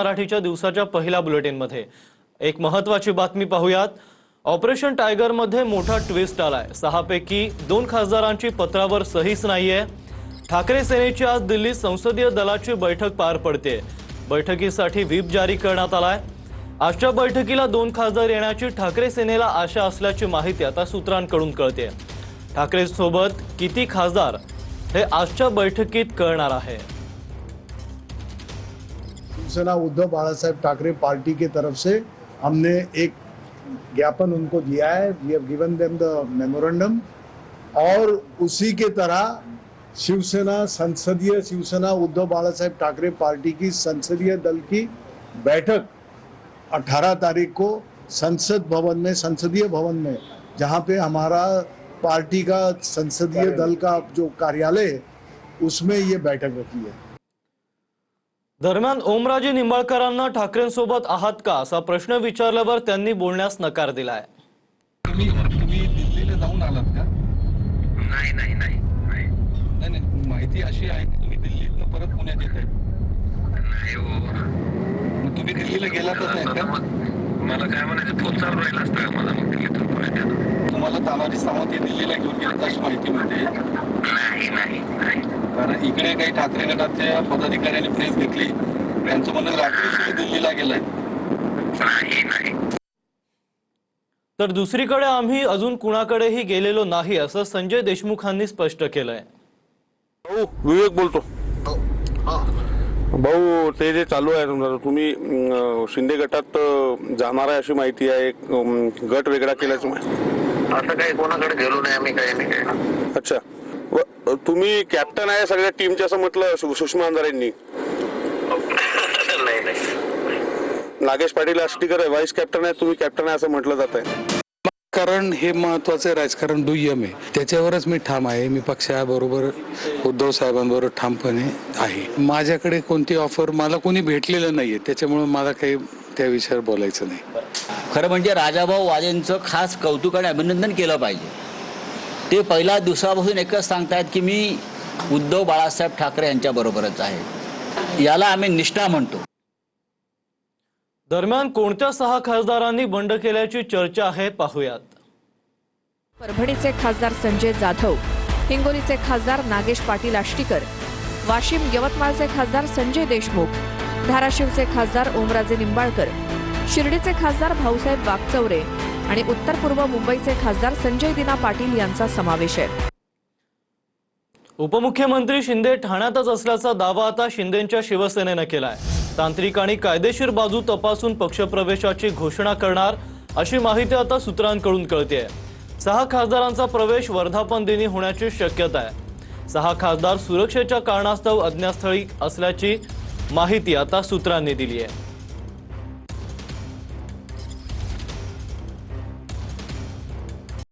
मराठीच्या दिवसाच्या पहिल्या बुलेटिनमध्ये एक महत्त्वाची बातमी पाहूयात। ऑपरेशन टायगर मध्ये मोठा ट्विस्ट आलाय। 6 पैकी 2 खासदारांची पत्रावर सहीच नाहीये। ठाकरे सेनेची आज दिल्लीत संसदीय दलाची बैठक पार पडते। बैठकीसाठी व्हीप जारी करण्यात आलाय। आजच्या बैठकीला 2 खासदार येण्याची ठाकरे सेनेला आशा असल्याची माहिती आता सूत्रांकडून कळते। ठाकरे सोबत किती खासदार हे आजच्या बैठकीत कळणार आहे। शिवसेना उद्धव बाळासाहेब ठाकरे पार्टी की तरफ से हमने एक ज्ञापन उनको दिया है। We have given them the memorandum और उसी के तरह शिवसेना उद्धव बाळासाहेब ठाकरे पार्टी की संसदीय दल की बैठक 18 तारीख को संसदीय भवन में जहां पे हमारा पार्टी का संसदीय दल का जो कार्यालय है उसमें ये बैठक रखी है। दरम्यान ओमराजे निंबाळकरांना ठाकरेंसोबत आहात का असा प्रश्न विचारल्यावर त्यांनी बोलण्यास नकार दिलाय। तुम्ही दिल्लीला जाऊन आलात का? नाही माहिती अशी आहे की तुम्ही दिल्लीतनं परत पुण्यात येताय। नाही हो, मग तुम्ही दिल्लीला गेलातच नाही का? मला काय म्हणायचं, फोन चालू राहिला असता का मला? मग दिल्लीतून पुण्यात येतो। तुम्हाला तानाजी सावंत हे दिल्लीला घेऊन गेले अशी माहिती मिळते। नाही कारण इकडे काही ठाकरे गटाच्या पदाधिकाऱ्यांनी प्रेस घेतली, त्यांचं म्हणणं रात्री दिल्लीला गेलाय। नाही तर दुसरीकडे आम्ही अजून कुणाकडेही गेलेलो नाही असं संजय देशमुखांनी स्पष्ट केलंय। भाऊ विवेक बोलतो। भाऊ ते जे चालू आहे तुमचं, तुम्ही शिंदे गटात जाणार आहे अशी माहिती आहे, गट वेगळा केल्याची माहिती। असं काही कोणाकडे गेलो नाही आम्ही, काही नाही। अच्छा, तुम्ही कॅप्टन आहे सगळ्या टीमच्या असं म्हटलं सुषमा अंधारेंनी। नाही नागेश पाटील आष्टीकर व्हाईस कॅप्टन आहे, तुम्ही कॅप्टन आहे असं म्हटलं जात आहे। कारण हे महत्वाचं राजकारण दुय्यम आहे, त्याच्यावरच मी ठाम आहे। मी पक्षाबरोबर उद्धव साहेबांबरोबर ठामपणे आहे। माझ्याकडे कोणती ऑफर मला कोणी भेटलेलं नाहीये, त्याच्यामुळे मला काही त्या विषयावर बोलायचं नाही। खरं म्हणजे राजाभाऊ वाजेंचं खास कौतुक आणि अभिनंदन केलं पाहिजे। ते पहिल्या दिवसापासून एकच सांगतायत की मी उद्धव बाळासाहेब ठाकरे यांच्या बरोबरच आहे। याला आम्ही निष्ठा म्हणतो। दरम्यान कोणत्या 6 खासदारांनी बंड केल्याची चर्चा आहे पाहूयात। परभणीचे खासदार संजय जाधव, हिंगोलीचे खासदार नागेश पाटील आष्टीकर, वाशिम यवतमाळचे खासदार संजय देशमुख, धाराशिवचे खासदार ओमराजे निंबाळकर, शिर्डीचे खासदार भाऊसाहेब वाकचौरे आणि उत्तर पूर्व मुंबईचे खासदार संजय दिना पाटील यांचा समावेश आहे। उपमुख्यमंत्री शिंदे ठाण्यातच असल्याचा दावा आता शिंदेंच्या शिवसेनेने केलाय। तांत्रिक आणि कायदेशीर बाजू तपासून पक्षप्रवेशाची घोषणा करणार अशी माहिती आता सूत्रांकडून कळतेय। 6 खासदारांचा प्रवेश वर्धापन दिनी होण्याची शक्यता आहे। 6 खासदार सुरक्षेच्या कारणास्तव अज्ञातस्थळी असल्याची माहिती आता सूत्रांनी दिली आहे।